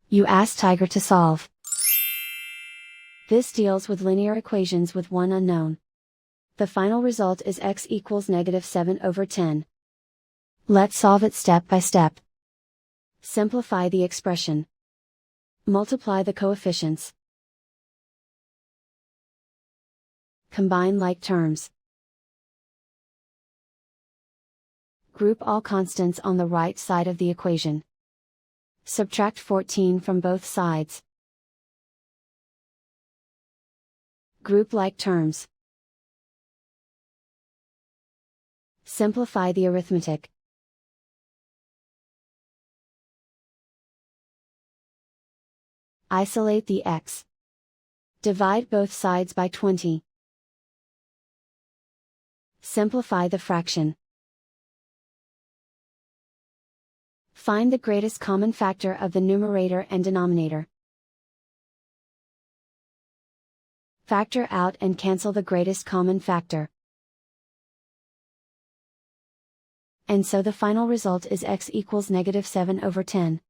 You ask Tiger to solve. This deals with linear equations with one unknown. The final result is x equals -7/10. Let's solve it step by step. Simplify the expression. Multiply the coefficients. Combine like terms. Group all constants on the right side of the equation. Subtract 14 from both sides. Group like terms. Simplify the arithmetic. Isolate the x. Divide both sides by 20. Simplify the fraction. Find the greatest common factor of the numerator and denominator. Factor out and cancel the greatest common factor. And so the final result is x equals -7/10.